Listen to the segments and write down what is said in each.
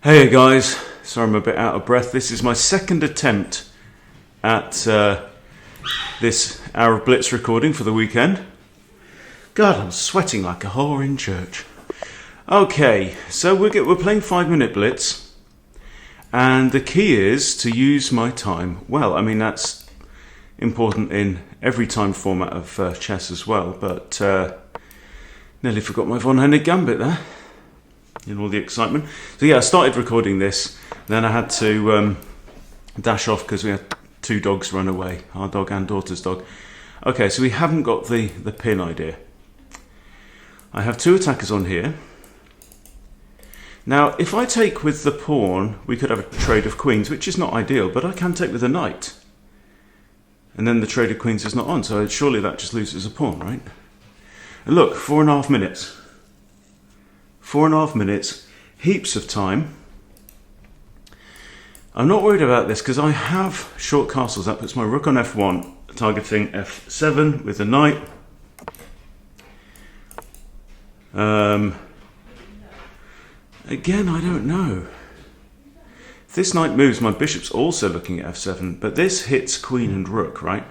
Hey guys, sorry I'm a bit out of breath. This is my second attempt at this hour of Blitz recording for the weekend. God, I'm sweating like a whore in church. Okay, so we're playing 5-minute Blitz, and the key is to use my time well. I mean, that's important in every time format of chess as well, but nearly forgot my Luchini Gambit there in all the excitement. So yeah, I started recording this, then I had to dash off because we had two dogs run away, our dog and daughter's dog. Okay, so we haven't got the pin idea. I have two attackers on here. Now, if I take with the pawn, we could have a trade of queens, which is not ideal, but I can take with a knight. And then the trade of queens is not on, so surely that just loses a pawn, right? And look, 4.5 minutes. 4.5 minutes, heaps of time. I'm not worried about this because I have short castles. That puts my rook on f1, targeting f7 with the knight. Again, I don't know. If this knight moves, my bishop's also looking at f7, but this hits queen and rook, right?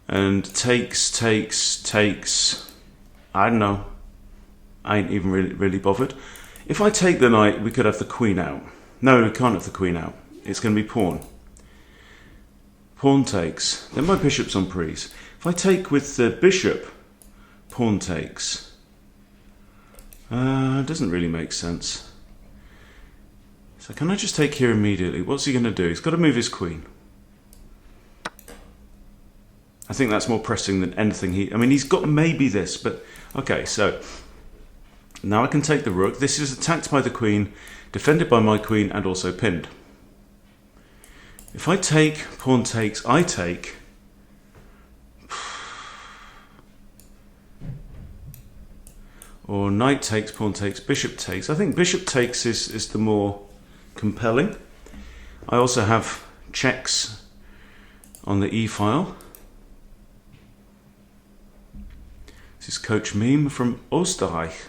And takes. I don't know. I ain't even really bothered. If I take the knight, we could have the queen out. No, we can't have the queen out. It's going to be pawn. Pawn takes. Then my bishop's on prise. If I take with the bishop, pawn takes. Doesn't really make sense. So can I just take here immediately? What's he going to do? He's got to move his queen. I think that's more pressing than anything. I mean, he's got maybe this, but okay, so now I can take the rook. This is attacked by the queen, defended by my queen, and also pinned. If I take, pawn takes, I take. Or knight takes, pawn takes, bishop takes. I think bishop takes is the more compelling. I also have checks on the e-file. This is Coach Meme from Österreich,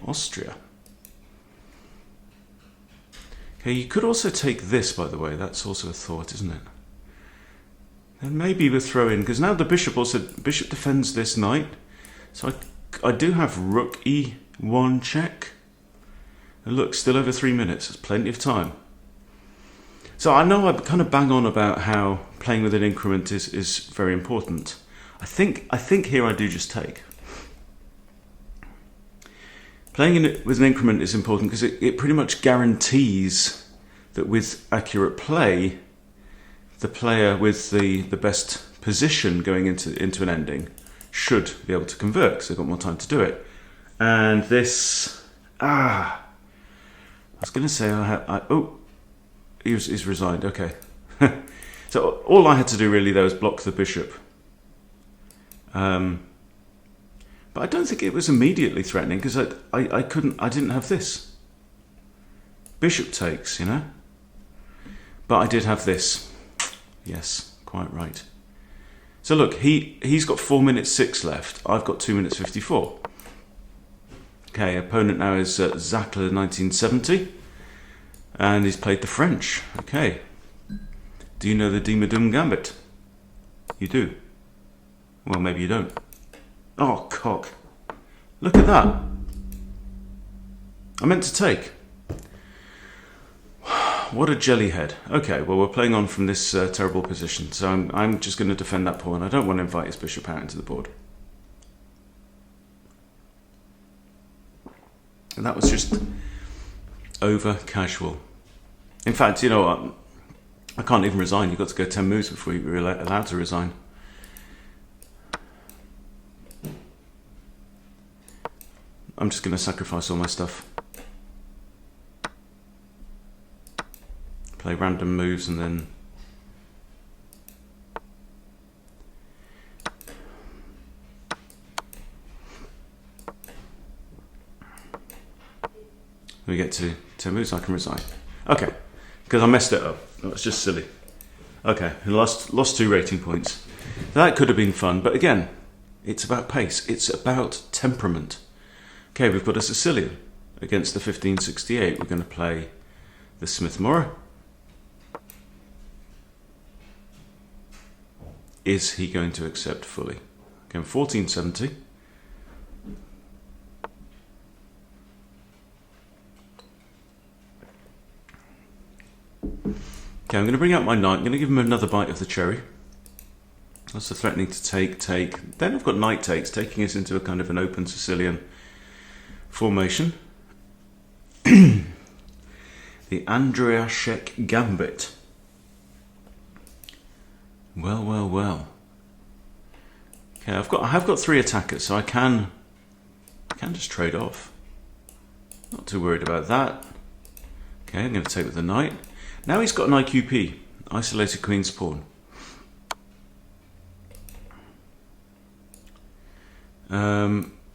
Austria. Okay, you could also take this, by the way. That's also a thought, isn't it? And maybe we'll throw in, because now the bishop defends this knight. So I do have rook e1 check. And look, still over 3 minutes. That's plenty of time. So I know I kind of bang on about how playing with an increment is very important. I think here I do just take. Playing with an increment is important because it pretty much guarantees that with accurate play, the player with the best position going into an ending should be able to convert because they've got more time to do it. And this, I was going to say he's resigned, okay. So all I had to do really though was block the bishop. But I don't think it was immediately threatening because I didn't have this. Bishop takes, you know. But I did have this. Yes, quite right. So look, he's got 4 minutes 6 left. I've got 2 minutes 54. Okay, opponent now is Zackler 1970. And he's played the French. Okay. Do you know the Danish Gambit? You do. Well, maybe you don't. Oh, cock. Look at that. I meant to take. What a jellyhead. Okay, well, we're playing on from this terrible position, so I'm just going to defend that pawn. I don't want to invite his bishop out into the board. And that was just over casual. In fact, you know, I can't even resign. You've got to go 10 moves before you're allowed to resign. I'm just going to sacrifice all my stuff. Play random moves and then... When we get to 10 moves, I can resign. Okay, because I messed it up. That's just silly. Okay, I lost 2 rating points. That could have been fun, but again, it's about pace. It's about temperament. Okay, we've got a Sicilian. against the 1568. We're going to play the Smith-Morra. Is he going to accept fully? Again, 1470. Okay, I'm going to bring out my knight. I'm going to give him another bite of the cherry. Also threatening to take. Then I've got knight takes, taking us into a kind of an open Sicilian formation. The Danish Gambit. Well, well, well. Okay, I have got 3 attackers, so I can just trade off. Not too worried about that. Okay, I'm going to take with the knight. Now he's got an IQP, isolated queen's pawn.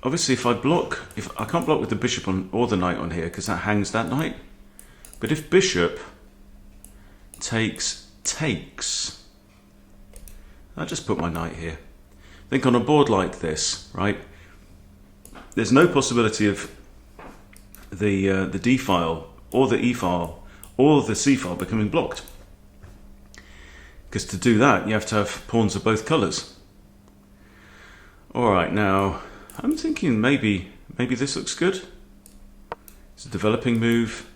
Obviously, if I can't block with the bishop on or the knight on here because that hangs that knight. But if bishop takes, I'll just put my knight here. Think on a board like this, right? There's no possibility of the D file or the E file or the C file becoming blocked. Because to do that, you have to have pawns of both colours. Alright, now, I'm thinking maybe this looks good. It's a developing move.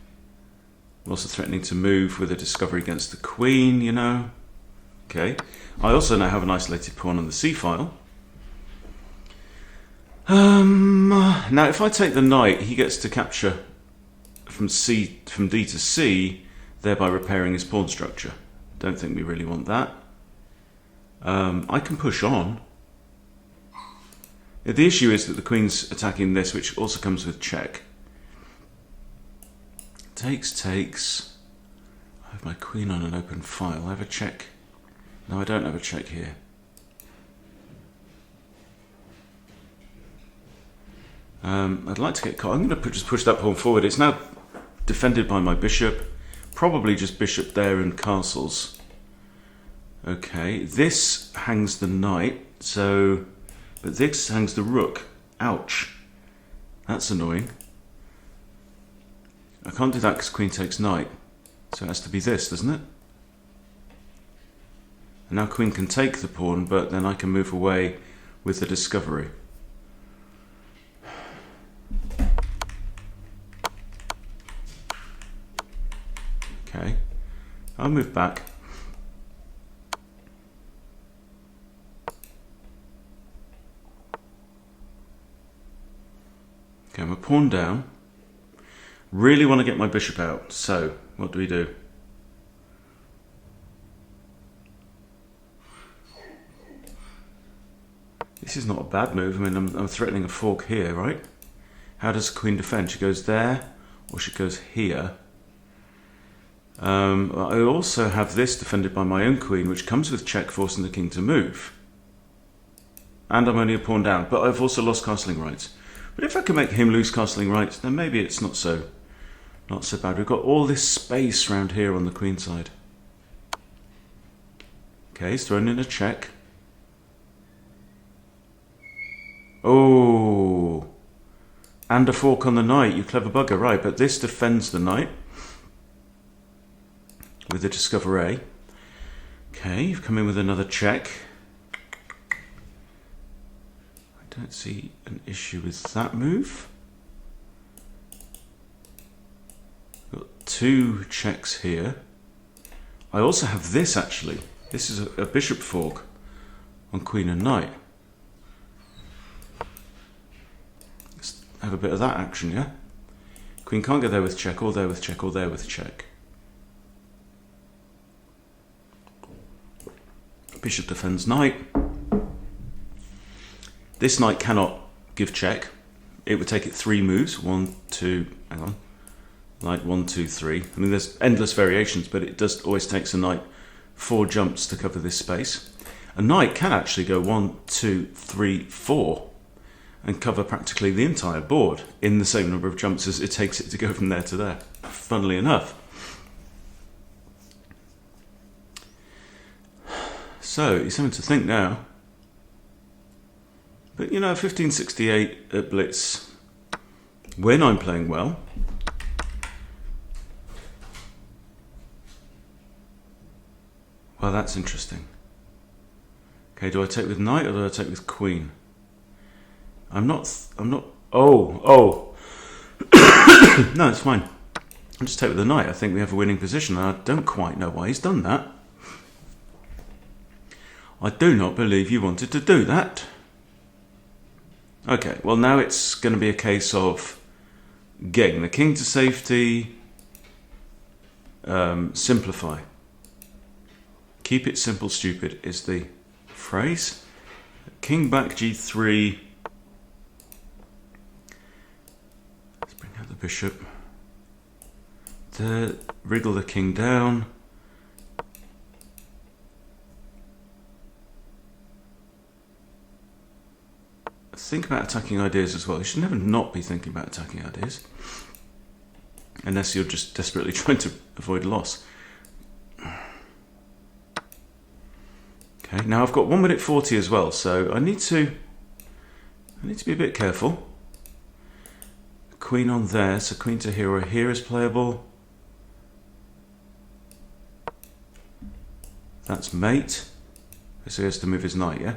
I'm also threatening to move with a discovery against the queen, you know. Okay. I also now have an isolated pawn on the C file. Now, if I take the knight, he gets to capture from D to C, thereby repairing his pawn structure. Don't think we really want that. I can push on. The issue is that the queen's attacking this, which also comes with check. Takes. I have my queen on an open file. I have a check. No, I don't have a check here. I'd like to get caught. I'm going to just push that pawn forward. It's now defended by my bishop. Probably just bishop there and castles. Okay, this hangs the knight, but this hangs the rook. Ouch. That's annoying. I can't do that because queen takes knight. So it has to be this, doesn't it? And now queen can take the pawn, but then I can move away with the discovery. Okay, I'll move back. Okay, I'm a pawn down. Really want to get my bishop out, so what do we do? This is not a bad move. I mean, I'm threatening a fork here, right? How does the queen defend? She goes there, or she goes here. I also have this defended by my own queen, which comes with check, forcing the king to move. And I'm only a pawn down, but I've also lost castling rights. But if I can make him lose castling rights, then maybe it's not so bad. We've got all this space around here on the queen side. Okay, he's thrown in a check. Oh, and a fork on the knight, you clever bugger, right? But this defends the knight with the discovery. Okay, you've come in with another check. I don't see an issue with that move. Got 2 checks here. I also have this actually. This is a bishop fork on queen and knight. Let's have a bit of that action, yeah? Queen can't go there with check, or there with check, or there with check. Bishop defends knight. This knight cannot give check. It would take it 3 moves. 1, 2, hang on. Knight 1, 2, 3. I mean, there's endless variations, but it does always takes a knight 4 jumps to cover this space. A knight can actually go 1, 2, 3, 4 and cover practically the entire board in the same number of jumps as it takes it to go from there to there, funnily enough. So, he's having to think now. But, you know, 1568 at Blitz when I'm playing well. Well, that's interesting. Okay, do I take with knight or do I take with queen? I'm not, oh. No, it's fine. I'll just take with the knight. I think we have a winning position, and I don't quite know why he's done that. I do not believe you wanted to do that. Okay, well now it's going to be a case of getting the king to safety, simplify. Keep it simple, stupid is the phrase. King back g3. Let's bring out the bishop. There, wriggle the king down. Think about attacking ideas as well. You should never not be thinking about attacking ideas. Unless you're just desperately trying to avoid loss. Okay, now I've got 1 minute 40 as well, so I need to be a bit careful. Queen on there, so queen to here or here is playable. That's mate. So he has to move his knight, yeah?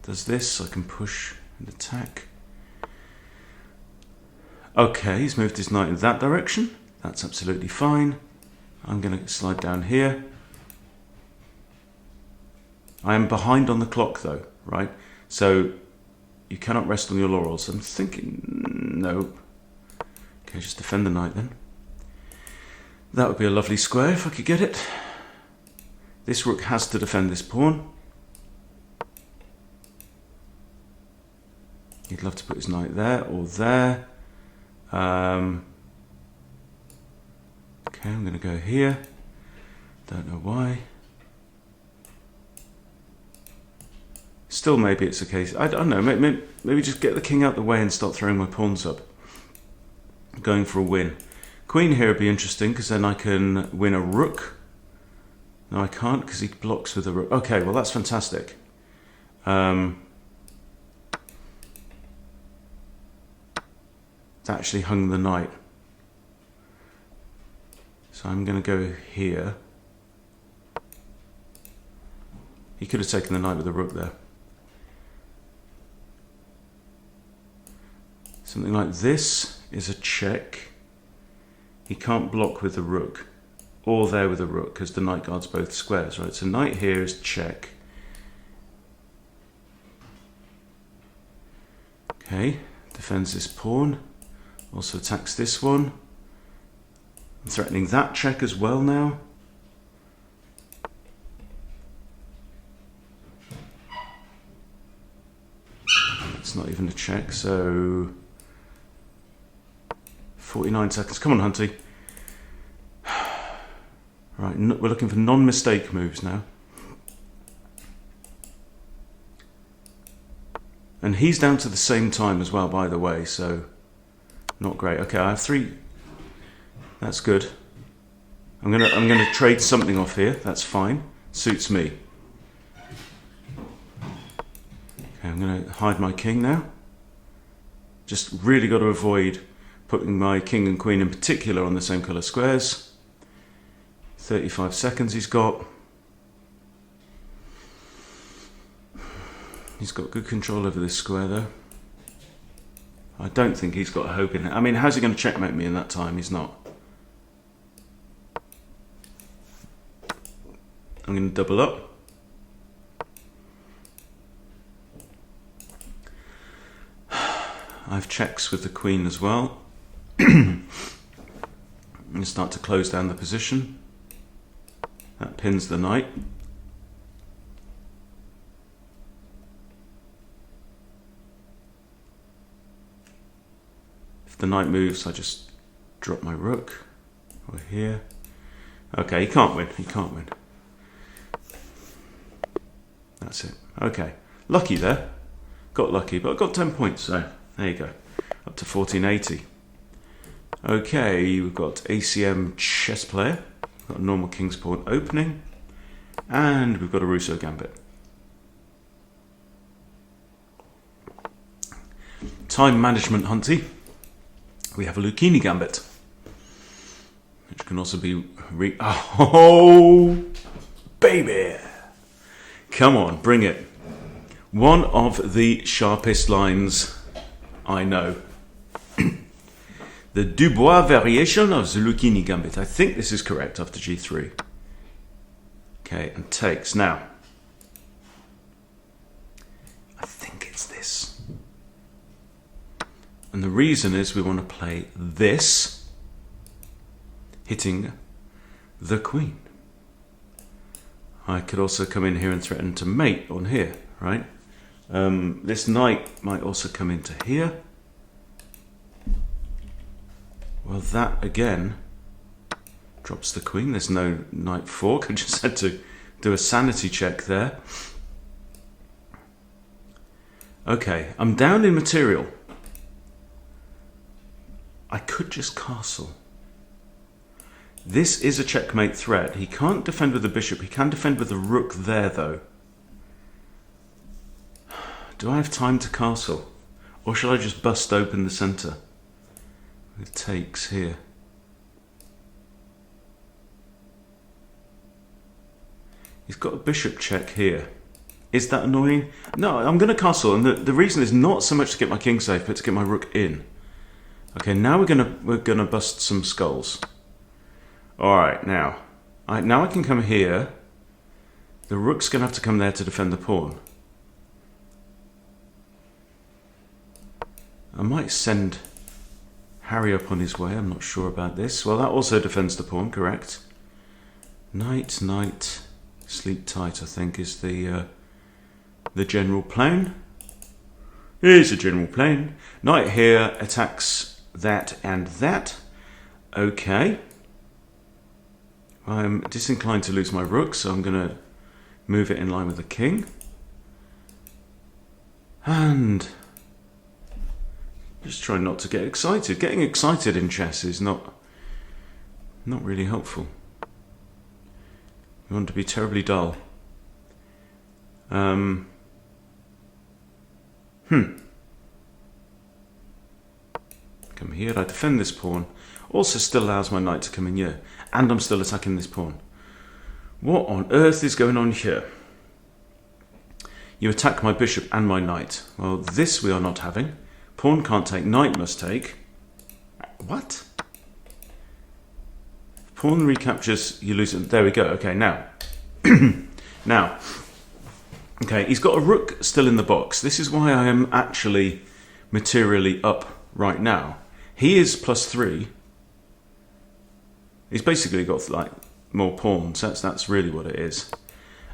Does this, I can push and attack. Okay, he's moved his knight in that direction. That's absolutely fine. I'm going to slide down here. I am behind on the clock though, right? So you cannot rest on your laurels. I'm thinking, no. Okay, just defend the knight then. That would be a lovely square if I could get it. This rook has to defend this pawn. He'd love to put his knight there or there. Okay, I'm going to go here. Don't know why. Still, maybe it's a case. I don't know. Maybe just get the king out the way and start throwing my pawns up. Going for a win. Queen here would be interesting because then I can win a rook. No, I can't because he blocks with a rook. Okay, well that's fantastic. It's actually hung the knight. So I'm going to go here. He could have taken the knight with the rook there. Something like this is a check. He can't block with the rook. Or there with the rook because the knight guards both squares, right? So knight here is check. Okay, defends this pawn. Also attacks this one. I'm threatening that check as well now. It's not even a check, so 49 seconds. Come on, Hunty. Right, we're looking for non-mistake moves now. And he's down to the same time as well, by the way, so not great. Okay, I have 3. That's good. I'm gonna trade something off here. That's fine. Suits me. Okay, I'm gonna hide my king now. Just really got to avoid putting my king and queen in particular on the same colour squares. 35 seconds he's got. He's got good control over this square though. I don't think he's got a hope in it. I mean, how's he going to checkmate me in that time? He's not. I'm going to double up. I have checks with the queen as well. I'm going to start to close down the position. That pins the knight. If the knight moves, I just drop my rook. Or here. Okay, he can't win. He can't win. That's it. Okay. Lucky there. Got lucky, but I got 10 points, so there you go. Up to 1480. Okay, we've got ACM chess player. We've got a normal king's pawn opening. And we've got a Russo Gambit. Time management, Hunty. we have a Luchini Gambit, which can also be oh, baby! Come on, bring it. One of the sharpest lines I know. The Dubois variation of the Luchini Gambit. I think this is correct after G3. Okay, and takes. Now, I think it's this. And the reason is we want to play this, hitting the queen. I could also come in here and threaten to mate on here, right? This knight might also come into here. Well, that again drops the queen. There's no knight fork. I just had to do a sanity check there. Okay, I'm down in material. I could just castle. This is a checkmate threat. He can't defend with the bishop. He can defend with the rook there, though. Do I have time to castle? Or shall I just bust open the centre? It takes here. He's got a bishop check here. Is that annoying? No, I'm going to castle, and the reason is not so much to get my king safe, but to get my rook in. Okay, now we're gonna bust some skulls. All right, now I can come here. The rook's gonna have to come there to defend the pawn. I might send Harry up on his way. I'm not sure about this. Well, that also defends the pawn, correct? Knight, knight, sleep tight, I think, is the general plan. Here's a general plan. Knight here attacks that and that. Okay. I'm disinclined to lose my rook, so I'm going to move it in line with the king. And just try not to get excited. Getting excited in chess is not really helpful. You want to be terribly dull. Come here, I defend this pawn. Also still allows my knight to come in here. And I'm still attacking this pawn. What on earth is going on here? You attack my bishop and my knight. Well, this we are not having. Pawn can't take, knight must take. What? Pawn recaptures, you lose it. There we go. Okay, now. Now. Okay, he's got a rook still in the box. This is why I am actually materially up right now. He is +3. He's basically got like more pawns. That's really what it is.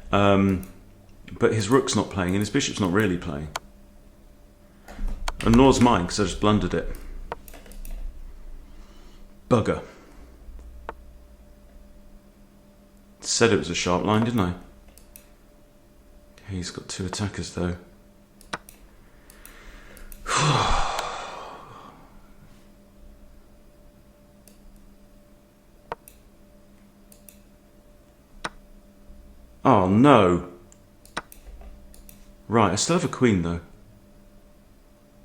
But his rook's not playing and his bishop's not really playing. And nor's mine because I just blundered it. Bugger. Said it was a sharp line, didn't I? Okay, he's got two attackers though. Oh no. Right, I still have a queen though.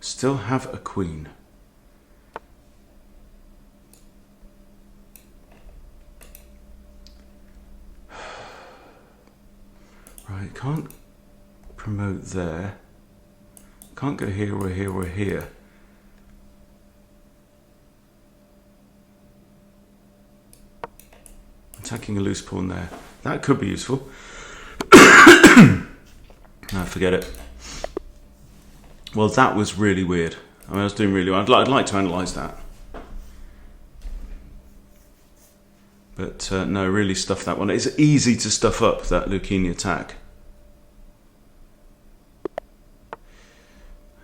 Still have a queen. Right, can't promote there. Can't go here or here or here. Attacking a loose pawn there. That could be useful. No, forget it. Well, that was really weird. I mean, I was doing really well. I'd like to analyse that. But no, really stuff that one. It's easy to stuff up, that Luchini attack.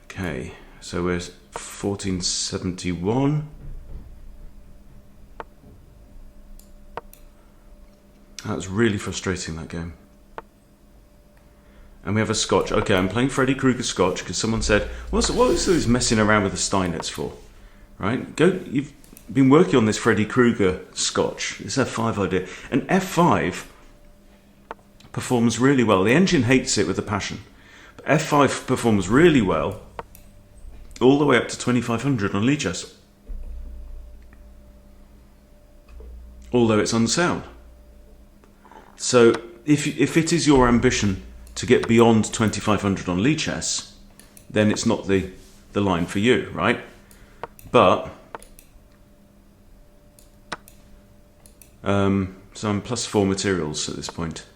Okay, so we're 1471. That was really frustrating, that game. And we have a Scotch. Okay, I'm playing Freddy Krueger Scotch because someone said, what is this messing around with the Steinitz for? Right? You've been working on this Freddy Krueger Scotch. This F5 idea. And F5 performs really well. The engine hates it with a passion. But F5 performs really well all the way up to 2500 on Lichess. although it's unsound. So if it is your ambition to get beyond 2500 on Lee chess, then it's not the line for you, right? But so I'm +4 materials at this point.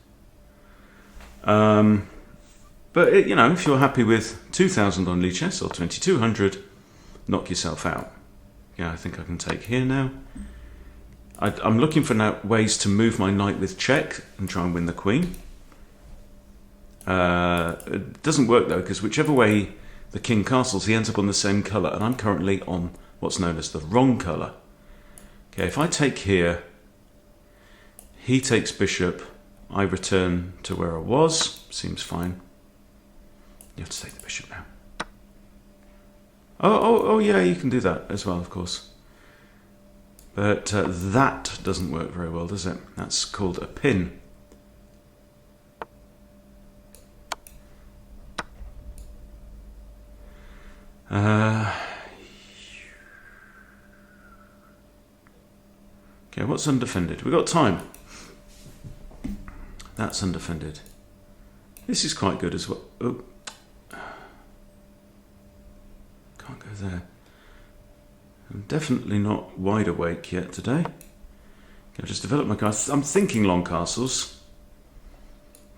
But if you're happy with 2000 on Lee chess or 2200, knock yourself out. Yeah, I think I can take here now. I'm looking for now ways to move my knight with check and try and win the queen. It doesn't work though, because whichever way the king castles, he ends up on the same colour, and I'm currently on what's known as the wrong colour. Okay, if I take here, he takes bishop, I return to where I was, seems fine. You have to take the bishop now. Oh yeah, you can do that as well, of course. But that doesn't work very well, does it? That's called a pin. Okay, what's undefended? We've got time. That's undefended. This is quite good as well. Oh. Can't go there. I'm definitely not wide awake yet today. I've just developed my castles. I'm thinking long castles.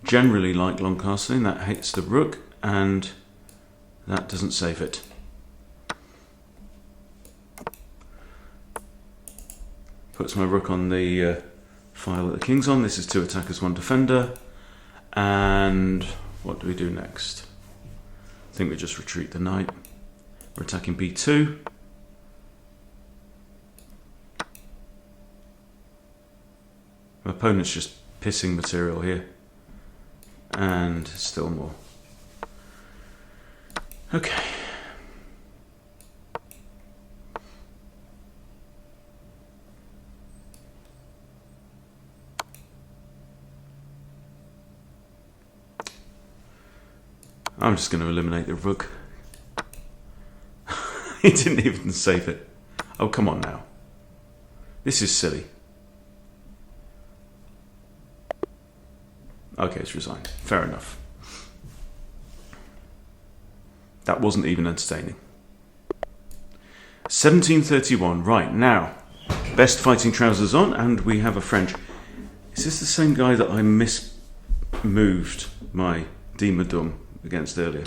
Generally like long castling. That hits the rook and that doesn't save it. Puts my rook on the file that the king's on. This is 2 attackers, 1 defender. And what do we do next? I think we just retreat the knight. We're attacking b2. My opponent's just pissing material here. And still more. Okay. I'm just going to eliminate the rook. He didn't even save it. Oh, come on now. This is silly. Okay, it's resigned. Fair enough. That wasn't even entertaining. 1731. Right, now. Best fighting trousers on, and we have a French. Is this the same guy that I moved my Dimadum against earlier?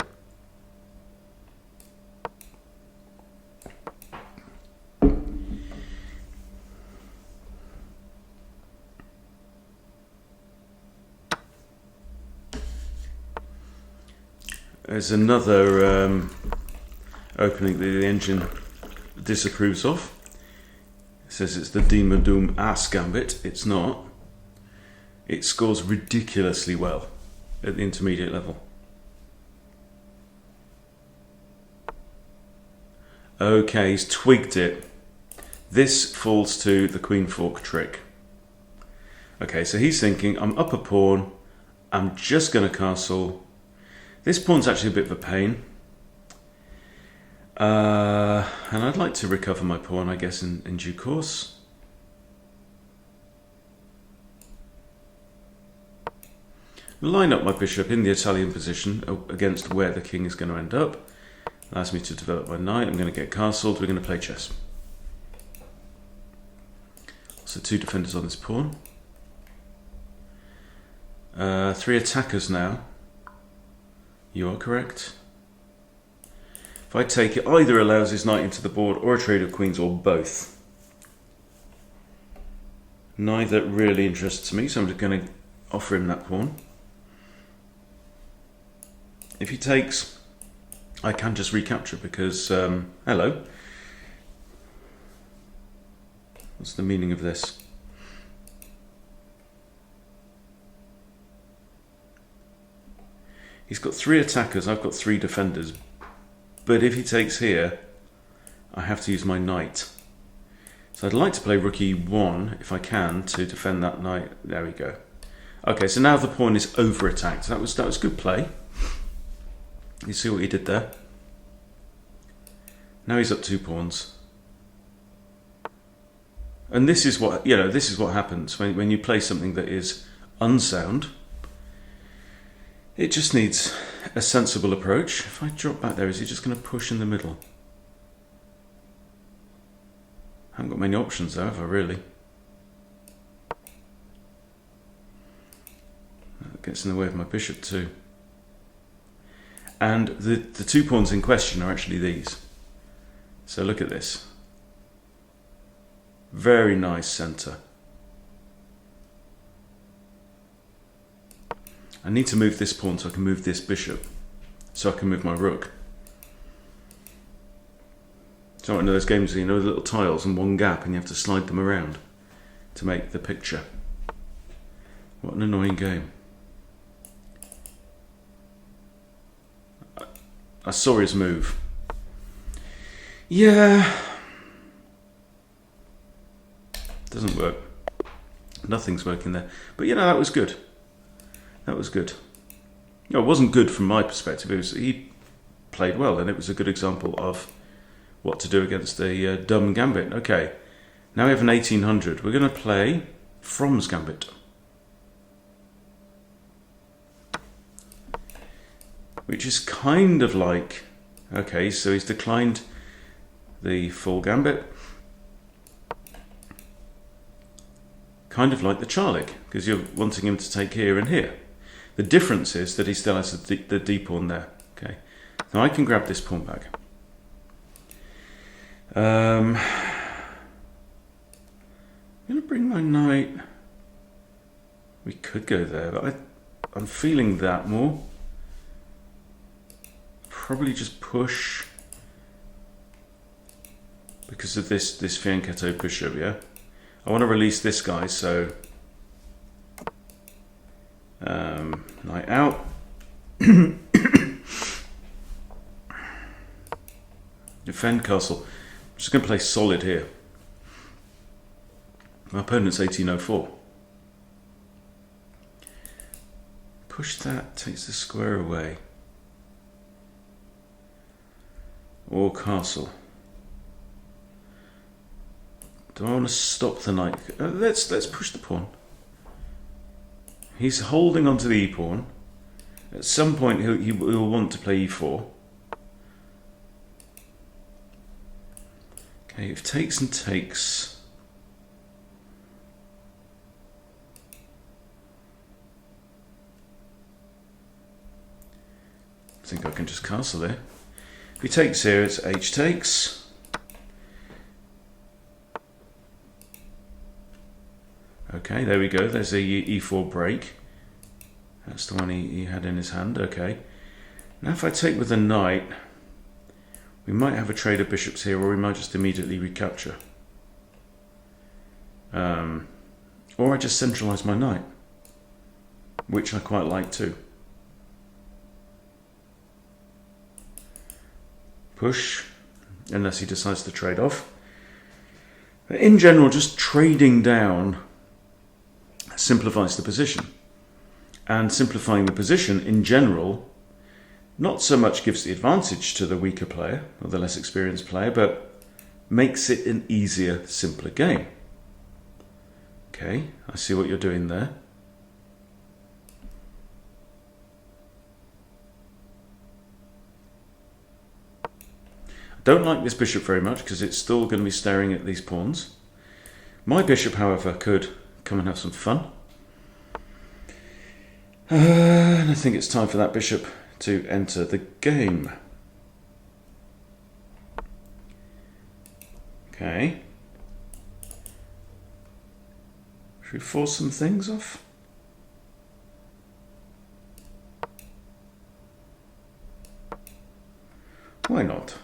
There's another opening that the engine disapproves of. It says it's the Dimadum As Gambit. It's not. It scores ridiculously well at the intermediate level. Okay, he's twigged it. This falls to the queen fork trick. Okay, so he's thinking, I'm up a pawn, I'm just going to castle. This pawn's actually a bit of a pain. And I'd like to recover my pawn, I guess, in due course. Line up my bishop in the Italian position against where the king is going to end up. Allows me to develop my knight. I'm going to get castled. We're going to play chess. So 2 defenders on this pawn. 3 attackers now. You are correct. If I take it, either allows his knight into the board or a trade of queens or both. Neither really interests me, so I'm just going to offer him that pawn. If he takes, I can just recapture because, hello. What's the meaning of this? He's got 3 attackers, I've got 3 defenders. But if he takes here, I have to use my knight. So I'd like to play rook e1 if I can to defend that knight. There we go. Okay, so now the pawn is over attacked. That was good play. You see what he did there? Now he's up 2 pawns. And this is what, you know, this is what happens when you play something that is unsound. It just needs a sensible approach. If I drop back there, is he just going to push in the middle? I haven't got many options though, have I really? That gets in the way of my bishop too. And the 2 pawns in question are actually these. So look at this. Very nice centre. I need to move this pawn so I can move this bishop, so I can move my rook. It's not one of those games where you know the little tiles and one gap and you have to slide them around to make the picture. What an annoying game. I saw his move. Yeah. Doesn't work. Nothing's working there. But you know, that was good. That was good. No, it wasn't good from my perspective. He played well, and it was a good example of what to do against a dumb gambit. Okay, now we have an 1800. We're going to play From's Gambit, which is kind of like, okay, so he's declined the full gambit, kind of like the Charlig, because you're wanting him to take here and here. The difference is that he still has the D pawn there. Okay, so I can grab this pawn back. I'm going to bring my knight. We could go there, but I'm feeling that more. Probably just push because of this fianchetto bishop, yeah? I want to release this guy, so knight out. Defend castle. I'm just going to play solid here. My opponent's 1804. Push that, takes the square away. Or castle. Do I want to stop the knight? Let's push the pawn. He's holding onto the e-pawn. At some point he will want to play e4. Okay, if takes and takes. I think I can just castle there. If he takes here, it's h takes. Okay, there we go. There's a e4 break. That's the one he had in his hand. Okay. Now if I take with the knight, we might have a trade of bishops here, or we might just immediately recapture. Or I just centralise my knight, which I quite like too. Push, unless he decides to trade off. But in general, just trading down simplifies the position. And simplifying the position in general not so much gives the advantage to the weaker player or the less experienced player, but makes it an easier, simpler game. Okay, I see what you're doing there. I don't like this bishop very much because it's still going to be staring at these pawns. My bishop, however, could come and have some fun. And I think it's time for that bishop to enter the game. Okay. Should we force some things off? Why not?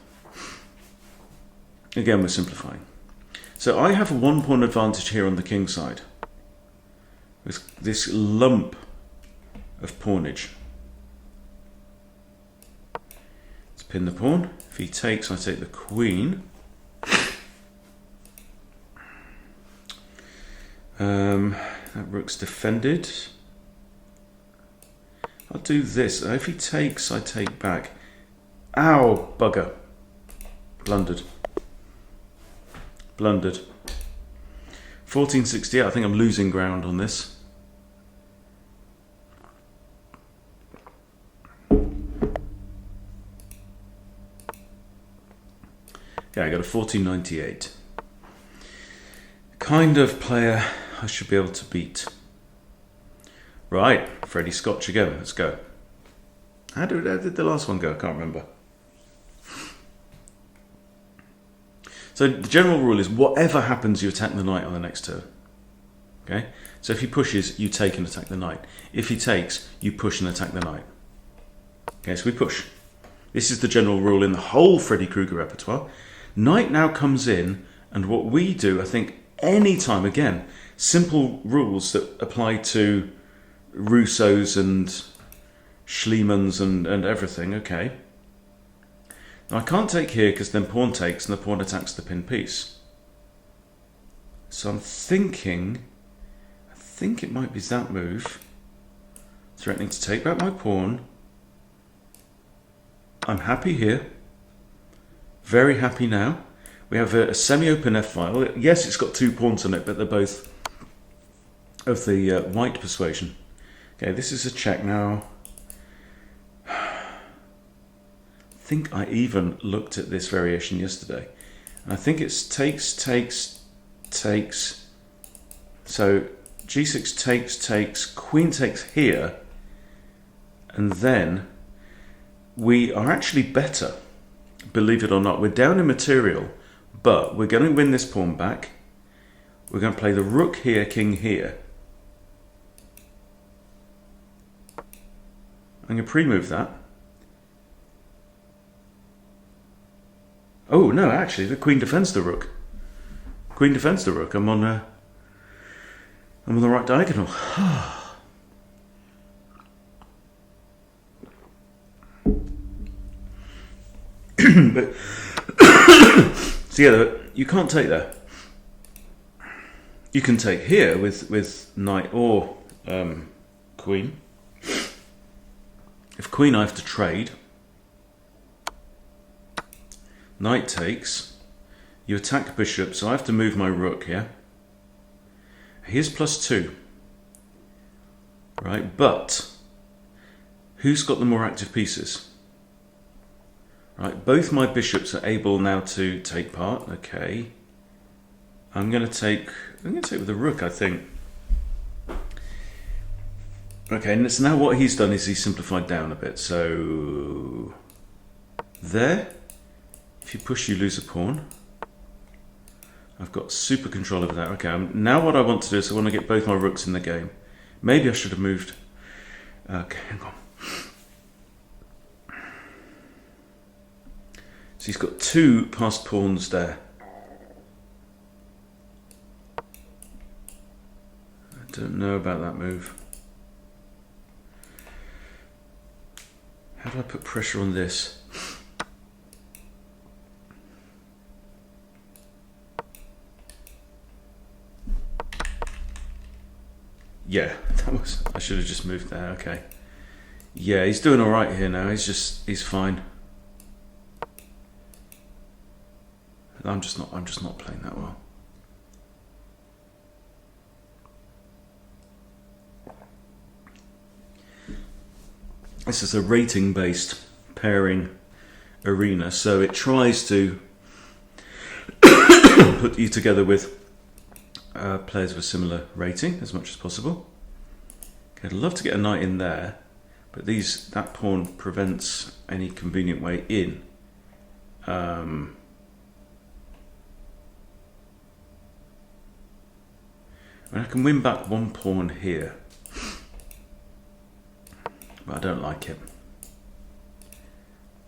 Again, we're simplifying. So I have a 1 pawn advantage here on the king side with this lump of pawnage. Let's pin the pawn. If he takes, I take the queen. That rook's defended. I'll do this. If he takes, I take back. Ow, bugger. Blundered. Blundered. 1468. I think I'm losing ground on this. Yeah, I got a 1498. Kind of player I should be able to beat. Right, Freddie Scotch again. Let's go. How did the last one go? I can't remember. So the general rule is whatever happens, you attack the knight on the next turn. Okay? So if he pushes, you take and attack the knight. If he takes, you push and attack the knight. Okay, so we push. This is the general rule in the whole Freddy Krueger repertoire. Knight now comes in, and what we do, I think, any time, again, simple rules that apply to Russo's and Schliemann's and everything, okay. Now I can't take here because then pawn takes and the pawn attacks the pin piece. So I'm thinking, I think it might be that move, threatening to take back my pawn. I'm happy here, very happy now. We have a semi-open f-file. Yes, it's got 2 pawns on it, but they're both of the white persuasion. Okay, this is a check now. I think I even looked at this variation yesterday. And I think it's takes, takes, takes. So g6 takes, takes, queen takes here. And then we are actually better, believe it or not. We're down in material, but we're going to win this pawn back. We're going to play the rook here, king here. I'm going to pre-move that. Oh, no, actually, the queen defends the rook. Queen defends the rook. I'm on the right diagonal. But so yeah, you can't take that. You can take here with knight or queen. If queen, I have to trade. Knight takes. You attack bishop, so I have to move my rook here. Here's +2. Right, but who's got the more active pieces? Right, both my bishops are able now to take part. Okay. I'm going to take with the rook, I think. Okay, and so now what he's done is he's simplified down a bit. So there, if you push, you lose a pawn. I've got super control over that. Okay, now what I want to do is I want to get both my rooks in the game. Maybe I should have moved. Okay, hang on. So he's got 2 passed pawns there. I don't know about that move. How do I put pressure on this? Yeah, I should have just moved there. Okay. Yeah, he's doing all right here now. He's fine. I'm just not playing that well. This is a rating-based pairing arena, so it tries to put you together with players of a similar rating as much as possible. Okay, I'd love to get a knight in there, but that pawn prevents any convenient way in. I can win back 1 pawn here, but I don't like it.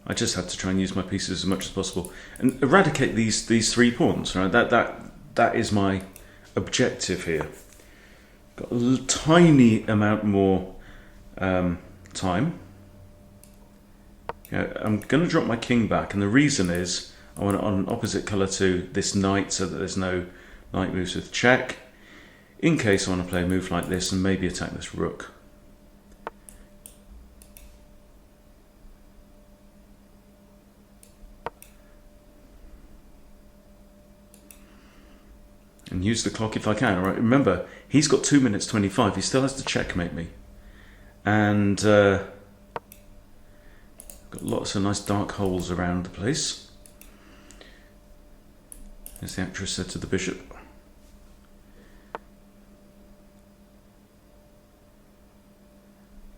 I just have to try and use my pieces as much as possible and eradicate these 3 pawns. Right, that is my objective here. Got a tiny amount more time. Yeah, I'm going to drop my king back, and the reason is I want it on opposite colour to this knight, so that there's no knight moves with check. In case I want to play a move like this and maybe attack this rook. And use the clock if I can. All right, remember, he's got 2 minutes 25. He still has to checkmate me. And got lots of nice dark holes around the place. As the actress said to the bishop.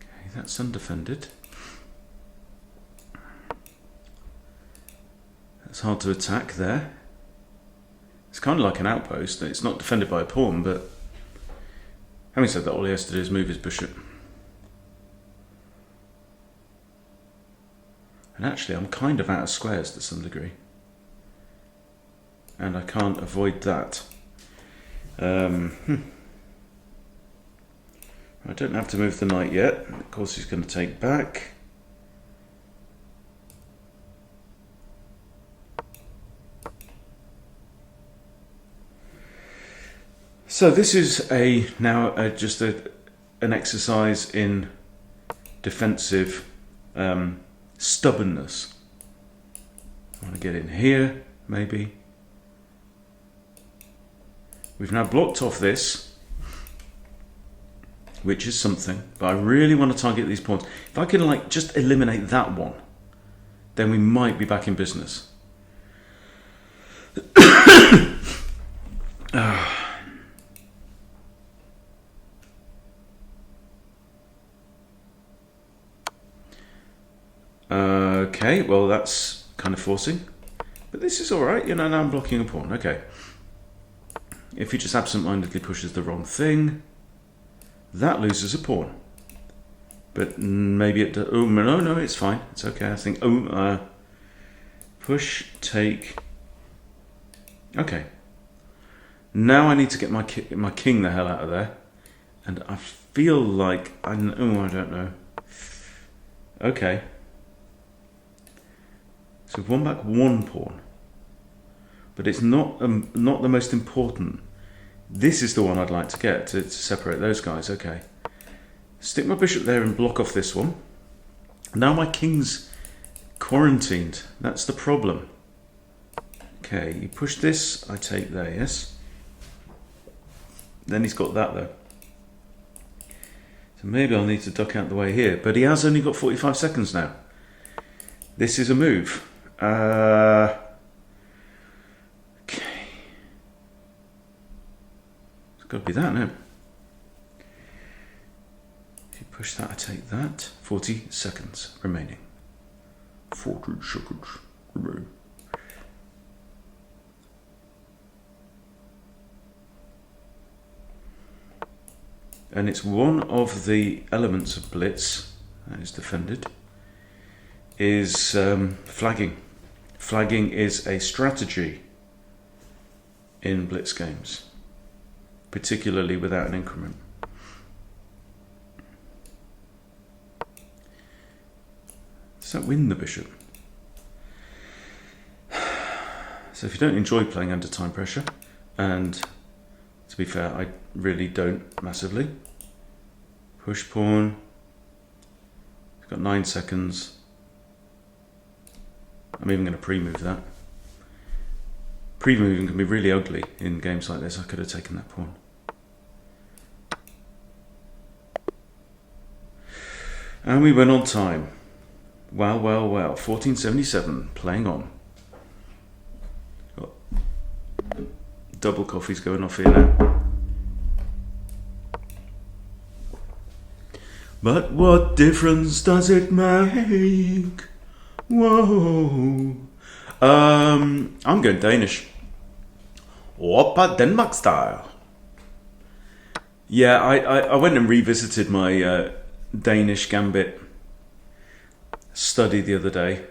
Okay, that's undefended. That's hard to attack there. It's kind of like an outpost. It's not defended by a pawn, but having said that, all he has to do is move his bishop. And actually, I'm kind of out of squares to some degree. And I can't avoid that. I don't have to move the knight yet. Of course, he's going to take back. So this is just an exercise in defensive stubbornness. I want to get in here, maybe. We've now blocked off this, which is something, but I really want to target these pawns. If I can just eliminate that one, then we might be back in business. Okay, well that's kind of forcing, but this is alright, now I'm blocking a pawn, okay. If he just absent-mindedly pushes the wrong thing, that loses a pawn. But maybe it does, oh no, it's fine, it's okay, I think, push, take, okay. Now I need to get my king the hell out of there, and I feel like, I don't know, okay. So we've won back one pawn, but it's not the most important. This is the one I'd like to get to separate those guys. Okay, stick my bishop there and block off this one. Now my king's quarantined. That's the problem. Okay, you push this, I take there. Yes. Then he's got that though. So maybe I'll need to duck out the way here. But he has only got 45 seconds now. This is a move. Okay. It's got to be that now. If you push that, I take that. 40 seconds remaining. 40 seconds remaining. And it's one of the elements of Blitz that is defended is flagging. Flagging is a strategy in Blitz games, particularly without an increment. Does that win the bishop? So if you don't enjoy playing under time pressure, and to be fair, I really don't massively, push pawn, you've got 9 seconds. I'm even going to pre-move that. Pre-moving can be really ugly in games like this. I could have taken that pawn. And we went on time. Well. 1477, playing on. Got double coffees going off here now. But what difference does it make? Whoa. I'm going Danish. Oppa Denmark style. Yeah, I went and revisited my Danish Gambit study the other day.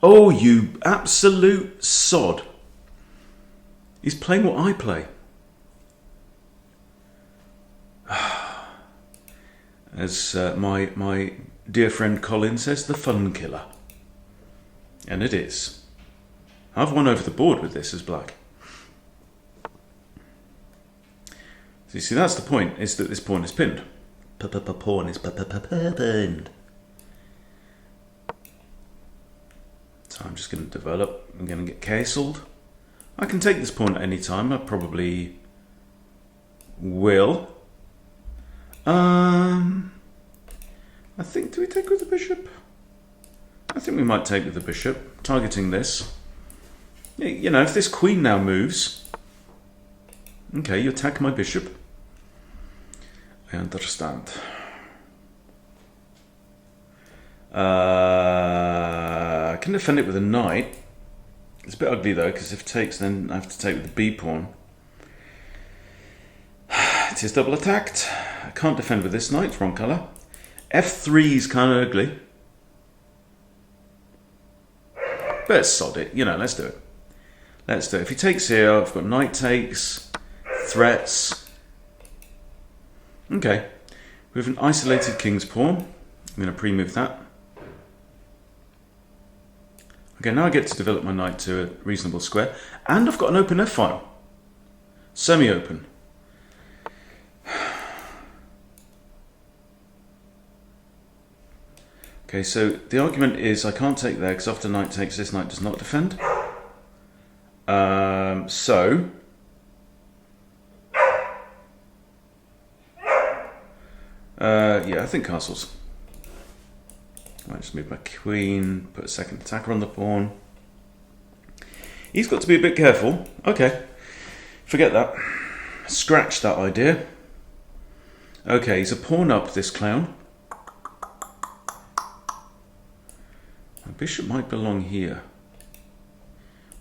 Oh, you absolute sod. He's playing what I play. As my dear friend Colin says, the fun killer. And it is. I've won over the board with this as black. So you see, that's the point, is that this pawn is pinned. Pawn is pinned. So I'm just going to develop. I'm going to get castled. I can take this pawn at any time. I probably will. I think, do we take with the bishop? I think we might take with the bishop, targeting this. You know, if this queen now moves, okay, you attack my bishop. I understand. I can defend it with a knight. It's a bit ugly though, because if it takes, then I have to take with the b pawn. It is double attacked. I can't defend with this knight, it's wrong colour. f3 is kind of ugly. But sod it, you know, let's do it. Let's do it. If he takes here, I've got knight takes, threats. Okay, we have an isolated king's pawn. I'm going to pre-move that. Okay, now I get to develop my knight to a reasonable square. And I've got an open f-file. Semi-open. Okay, so the argument is I can't take there because after knight takes, this knight does not defend. Yeah, I think castles. I might just move my queen, put a second attacker on the pawn. He's got to be a bit careful. Okay, forget that. Scratch that idea. Okay, he's a pawn up, this clown. My bishop might belong here.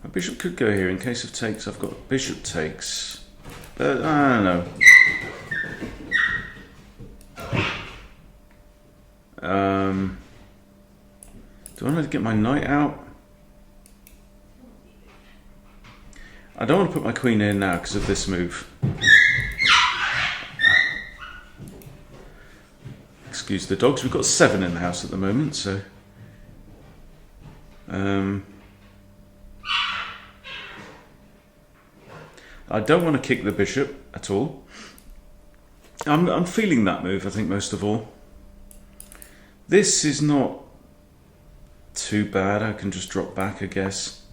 My bishop could go here. In case of takes, I've got bishop takes. But I don't know. Do I want to get my knight out? I don't want to put my queen in now because of this move. Excuse the dogs. We've got 7 in the house at the moment, so... I don't want to kick the bishop at all. I'm feeling that move, I think, most of all. This is not too bad. I can just drop back, I guess.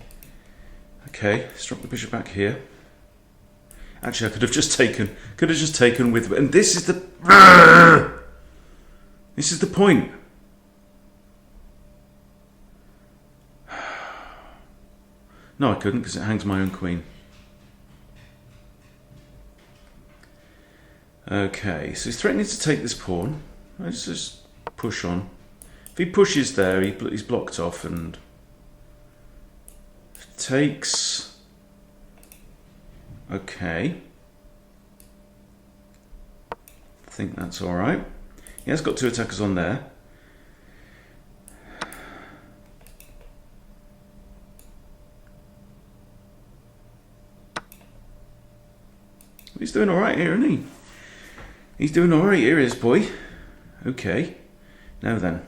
Okay, let's drop the bishop back here. Actually, I could have just taken with, and this is the point. No, I couldn't because it hangs my own queen. Okay, so he's threatening to take this pawn. Let's just push on. If he pushes there, he's blocked off, and takes. Okay. I think that's all right. He has got 2 attackers on there. He's doing all right here, isn't he? He's doing all right here, his boy. Okay. Now then.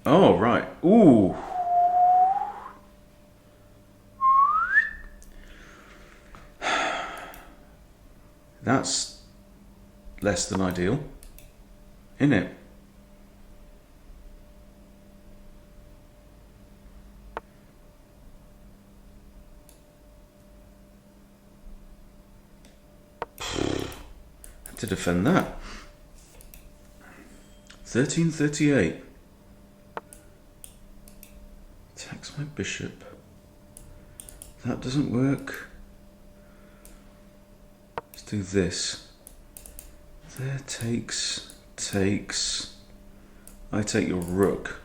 Oh, right. Ooh. That's less than ideal, isn't it? Have to defend that. 1338. Attacks my bishop. That doesn't work. Let's do this. There takes. I take your rook.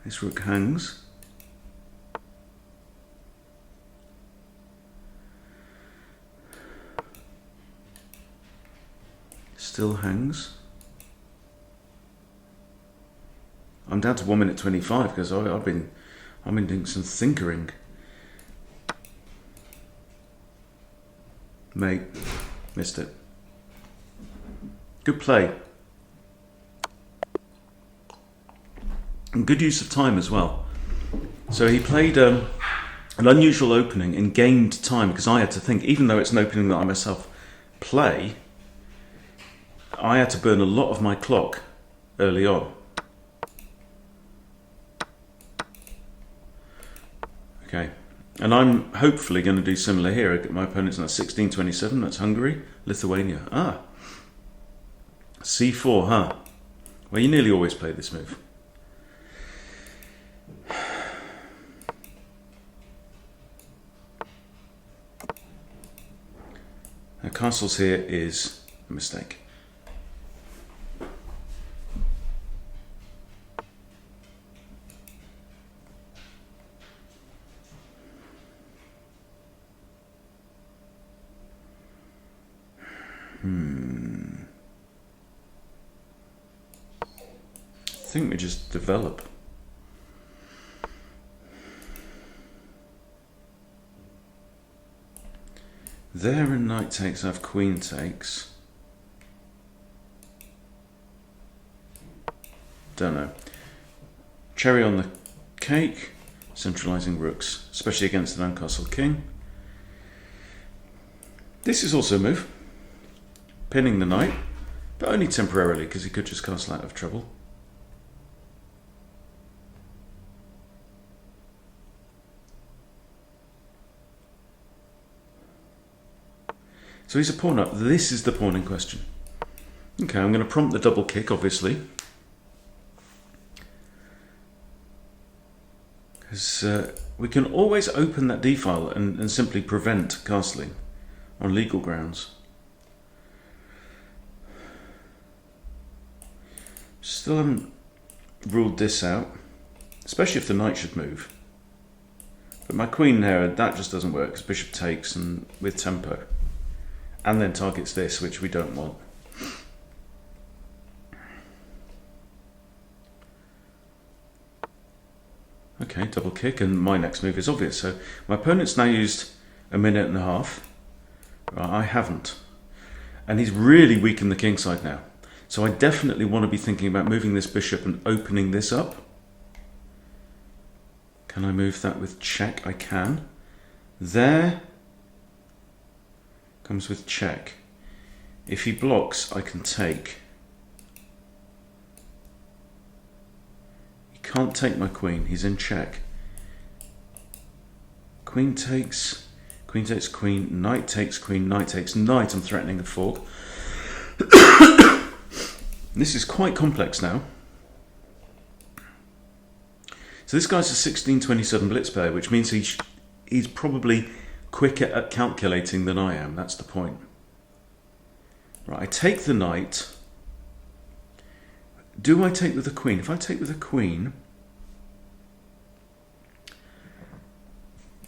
This rook hangs. Still hangs. I'm down to 1 minute 25 because I've been doing some thinkering. Mate, missed it. Good play. And good use of time as well. So he played an unusual opening and gained time because I had to think, even though it's an opening that I myself play, I had to burn a lot of my clock early on. Okay, and I'm hopefully going to do similar here. My opponent's now 1627, that's Hungary, Lithuania. Ah, c4, huh? Well, you nearly always play this move. Now, castles here is a mistake. I think we just develop. There and knight takes, I have queen takes. Don't know. Cherry on the cake, centralising rooks, especially against an uncastled king. This is also a move. Pinning the knight, but only temporarily because he could just castle out of trouble. So he's a pawn up. This is the pawn in question. Okay, I'm going to prompt the double kick, obviously. Because we can always open that d-file and simply prevent castling on legal grounds. Still haven't ruled this out, especially if the knight should move. But my queen there, that just doesn't work because bishop takes and with tempo. And then targets this, which we don't want. Okay, double kick, and my next move is obvious. So my opponent's now used a minute and a half. I haven't. And he's really weakened the king side now. So I definitely want to be thinking about moving this bishop and opening this up. Can I move that with check? I can. There. Comes with check. If he blocks, I can take. He can't take my queen, he's in check. Queen takes, queen takes queen, knight takes queen, knight takes knight. I'm threatening a fork. This is quite complex now. So this guy's a 1627 Blitz player, which means he's probably quicker at calculating than I am. That's the point. Right, I take the knight. Do I take with the queen? If I take with the queen,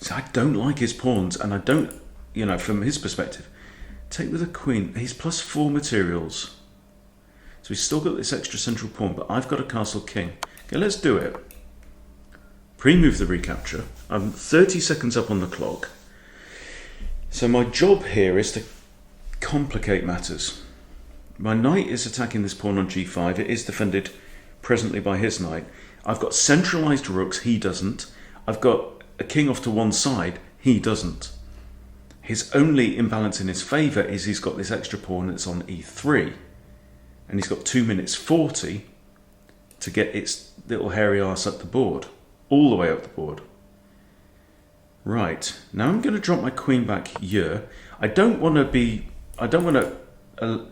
so I don't like his pawns, and I don't, you know, from his perspective, take with the queen. He's +4 materials, so he's still got this extra central pawn, but I've got a castle king. Okay, let's do it. Pre-move the recapture. I'm 30 seconds up on the clock. So my job here is to complicate matters. My knight is attacking this pawn on g5. It is defended presently by his knight. I've got centralised rooks, he doesn't. I've got a king off to one side, he doesn't. His only imbalance in his favour is he's got this extra pawn that's on e3. And he's got 2 minutes 40 to get its little hairy arse up the board. All the way up the board. Right, now I'm going to drop my queen back here. I don't want to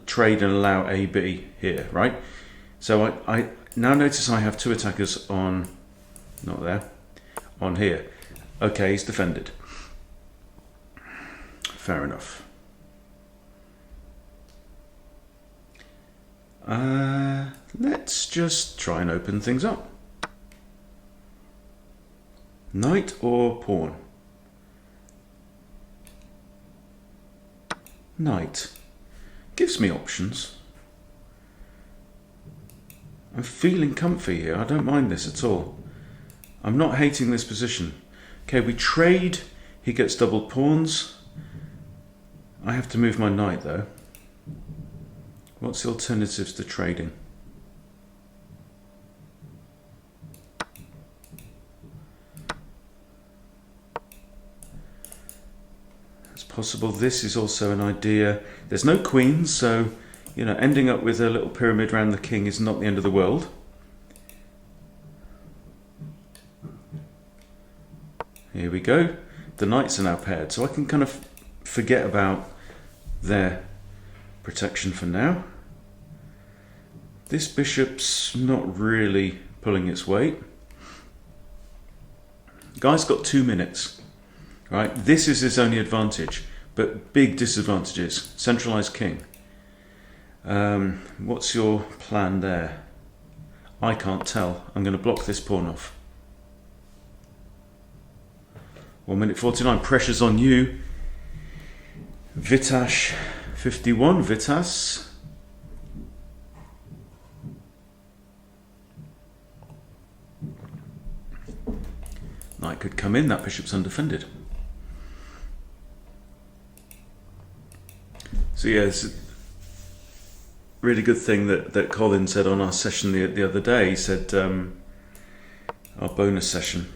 trade and allow AB here, right? So I now notice I have 2 attackers on, not there, on here. Okay, he's defended. Fair enough. Let's just try and open things up. Knight or pawn? Knight. Gives me options. I'm feeling comfy here. I don't mind this at all. I'm not hating this position. Okay, we trade. He gets double pawns. I have to move my knight though. What's the alternatives to trading? possible. This is also an idea. There's no queens, so ending up with a little pyramid around the king is not the end of the world. Here we go. The knights are now paired, so I can kind of forget about their protection for now. This bishop's not really pulling its weight. Guy's got 2 minutes. Right, this is his only advantage, but big disadvantages. Centralized king. What's your plan there? I can't tell. I'm going to block this pawn off. 1 minute 49. Pressure's on you. Vitash 51. Vitas. Knight could come in. That bishop's undefended. So yeah, it's a really good thing that Colin said on our session the other day. He said, our bonus session,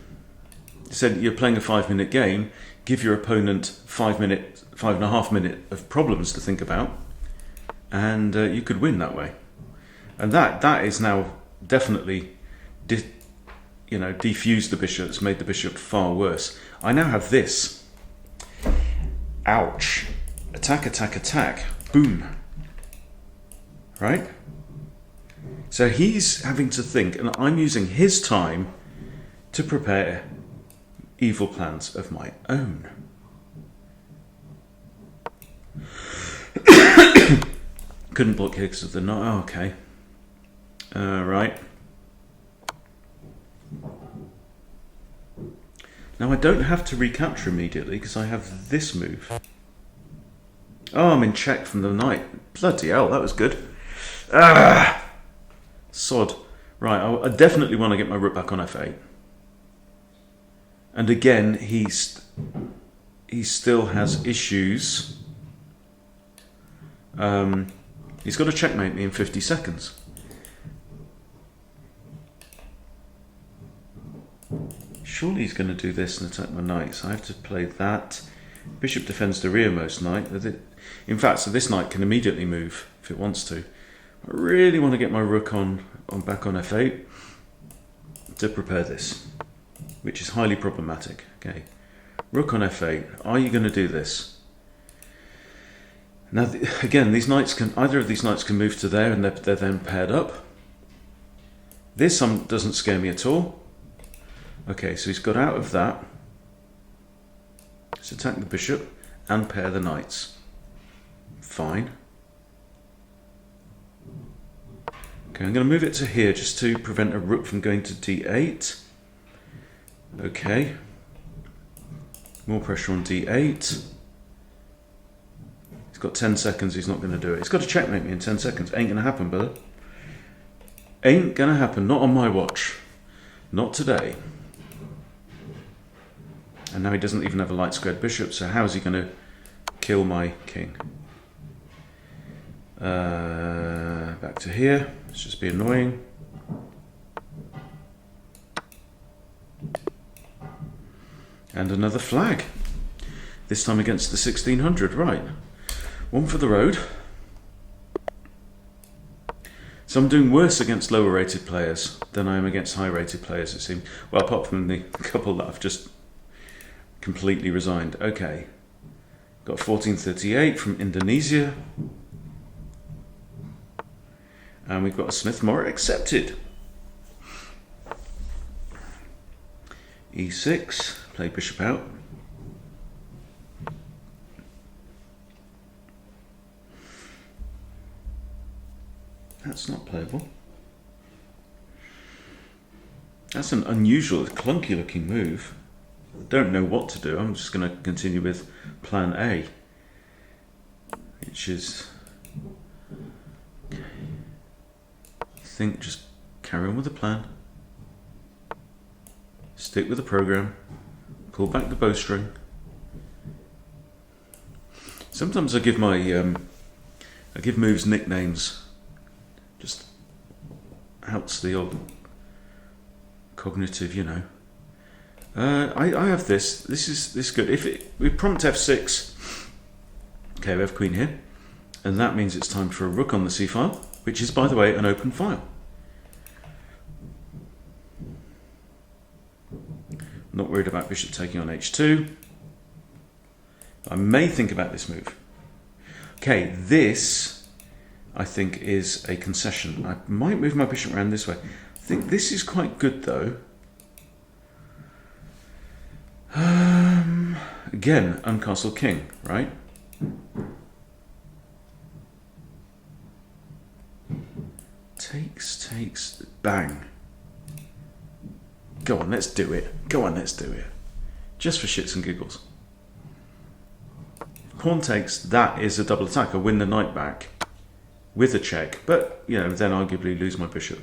he said, you're playing a 5-minute game, give your opponent 5.5 minutes of problems to think about, and you could win that way. And that is now definitely defused the bishop. It's made the bishop far worse. I now have this. Ouch. Attack, attack, attack. Boom. Right? So he's having to think, and I'm using his time to prepare evil plans of my own. Couldn't block here because of the knight. Oh, okay. Right. Now I don't have to recapture immediately because I have this move. Oh, I'm in check from the knight. Bloody hell, that was good. Ah! Sod. Right, I definitely want to get my rook back on f8. And again, he still has issues. He's got to checkmate me in 50 seconds. Surely he's going to do this and attack my knight, so I have to play that. Bishop defends the rearmost knight. In fact, so this knight can immediately move if it wants to. I really want to get my rook back on f8 to prepare this, which is highly problematic. Okay, rook on f8. Are you going to do this? Now, again, either of these knights can move to there, and they're then paired up. This doesn't scare me at all. Okay, so he's got out of that. Let's attack the bishop and pair the knights. Fine. Okay, I'm going to move it to here just to prevent a rook from going to d8. Okay. More pressure on d8. He's got 10 seconds, he's not going to do it. He's got to checkmate me in 10 seconds. Ain't going to happen, brother. Ain't going to happen. Not on my watch. Not today. And now he doesn't even have a light squared bishop, so how is he going to kill my king? Back to here. Let's just be annoying. And another flag. This time against the 1600. Right. One for the road. So I'm doing worse against lower rated players than I am against high rated players, it seems. Well, apart from the couple that I've just completely resigned. Okay. Got 1438 from Indonesia. And we've got a Smith-Morra accepted. E6. Play bishop out. That's not playable. That's an unusual, clunky looking move. I don't know what to do. I'm just going to continue with plan A, which is, okay. I think just carry on with the plan, stick with the program, pull back the bowstring. Sometimes I give moves nicknames. Just helps the old cognitive, I have this. This is good. If we prompt f6, Okay, we have queen here. And that means it's time for a rook on the c-file, which is, by the way, an open file. Not worried about bishop taking on h2. I may think about this move. Okay, this, I think, is a concession. I might move my bishop around this way. I think this is quite good, though. Again, uncastle king, right? Takes, bang. Go on, let's do it. Go on, let's do it. Just for shits and giggles. Pawn takes, that is a double attack. I win the knight back with a check, but, you know, then arguably lose my bishop.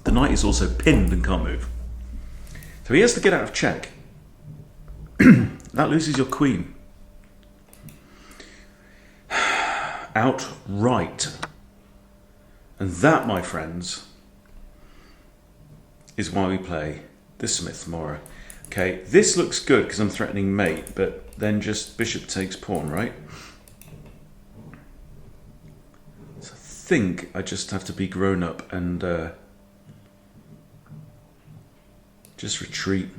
The knight is also pinned and can't move. So he has to get out of check. That loses your queen. Outright. And that, my friends, is why we play the Smith-Morra. Okay, this looks good because I'm threatening mate, but then just bishop takes pawn, right? So I think I just have to be grown up and just retreat.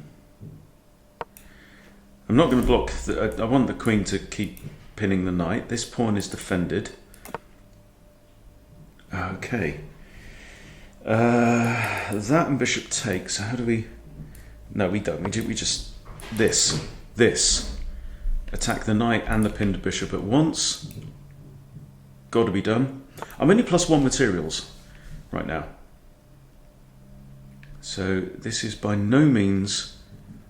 I'm not going to block. I want the queen to keep pinning the knight. This pawn is defended. Okay. That and bishop takes. How do we... No, we don't. We just... This. Attack the knight and the pinned bishop at once. Got to be done. I'm only +1 materials right now. So this is by no means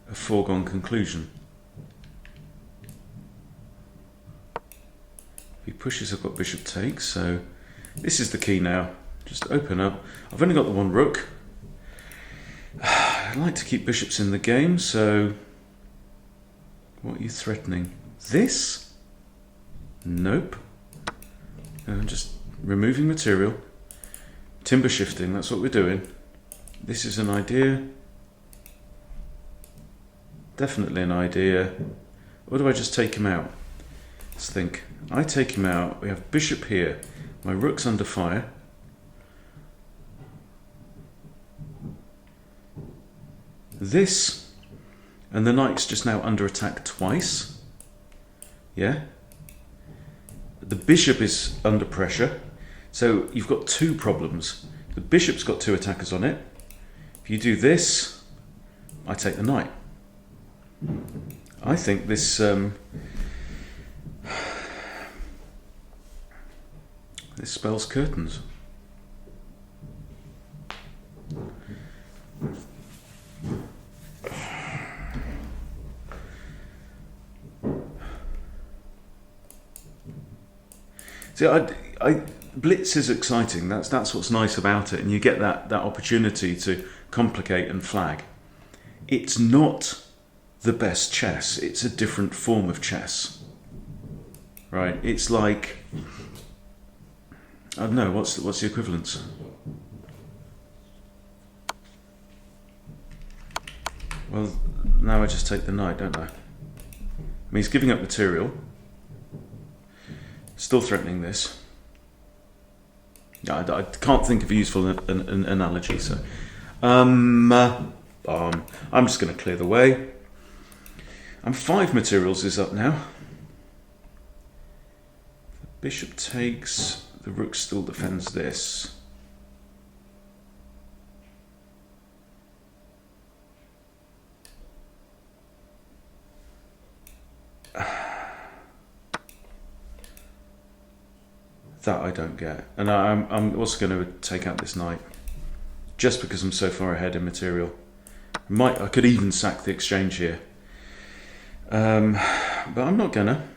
a foregone conclusion. If he pushes, I've got bishop takes, so this is the key now. Just open up. I've only got the one rook. I like to keep bishops in the game, so what are you threatening? This? Nope. I'm just removing material. Timber shifting, that's what we're doing. This is an idea. Definitely an idea. Or do I just take him out? Let's think. I take him out. We have bishop here. My rook's under fire. This. And the knight's just now under attack twice. Yeah? The bishop is under pressure. So you've got two problems. The bishop's got two attackers on it. If you do this, I take the knight. I think this this spells curtains. See, Blitz is exciting. That's what's nice about it, and you get that opportunity to complicate and flag. It's not the best chess. It's a different form of chess, right? It's like, I don't know, what's the equivalence? Well, now I just take the knight, don't I? I mean, he's giving up material. Still threatening this. I can't think of a useful an analogy, so I'm just going to clear the way. And 5 materials is up now. The bishop takes, the rook still defends this. That I don't get. And I'm also going to take out this knight, just because I'm so far ahead in material. I could even sack the exchange here. But I'm not gonna.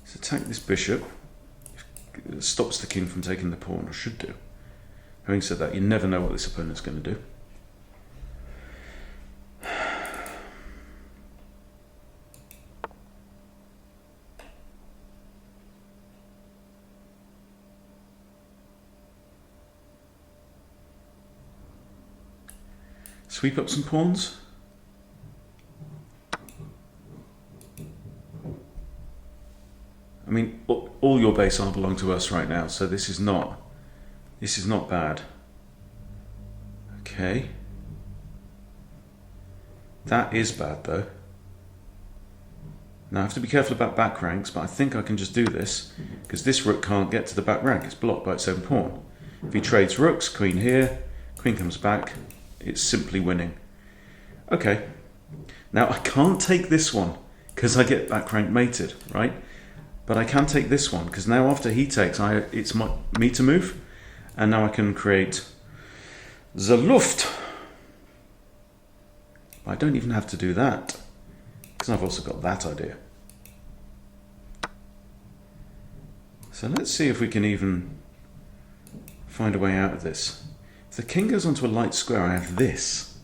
Let's attack this bishop. It stops the king from taking the pawn, or should do. Having said that, you never know what this opponent's going to do. Sweep up some pawns. I mean, all your base are belong to us right now, so this is not bad. Okay. That is bad though. Now I have to be careful about back ranks, but I think I can just do this because this rook can't get to the back rank. It's blocked by its own pawn. If he trades rooks, queen here, queen comes back, it's simply winning. Okay. Now I can't take this one because I get back rank mated, right? But I can take this one because now after he takes, it's me to move, and now I can create the Luft. I don't even have to do that because I've also got that idea. So let's see if we can even find a way out of this. If the king goes onto a light square, I have this.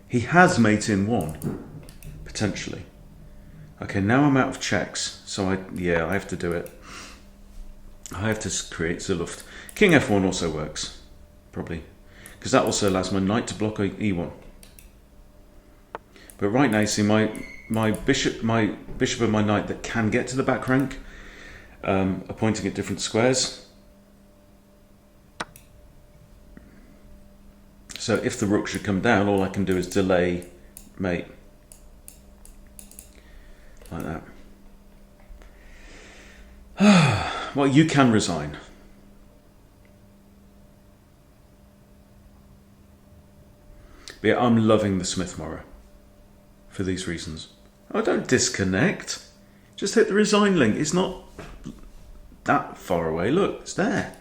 He has mate in one, potentially. Okay, now I'm out of checks, so I have to do it. I have to create the Luft. King F1 also works, probably, because that also allows my knight to block E1. But right now, you see my bishop and my knight that can get to the back rank are pointing at different squares. So if the rook should come down, all I can do is delay mate. Like that. Well, you can resign. But yeah, I'm loving the Smith-Morra for these reasons. Oh, don't disconnect. Just hit the resign link. It's not that far away. Look, it's there.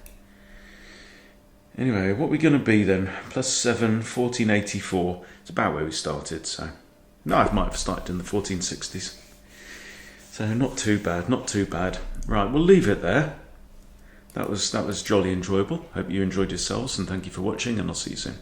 Anyway, what are we going to be then? +7, 1484. It's about where we started, so... No, I might have started in the 1460s. So not too bad, not too bad. Right, we'll leave it there. That was jolly enjoyable. Hope you enjoyed yourselves, and thank you for watching, and I'll see you soon.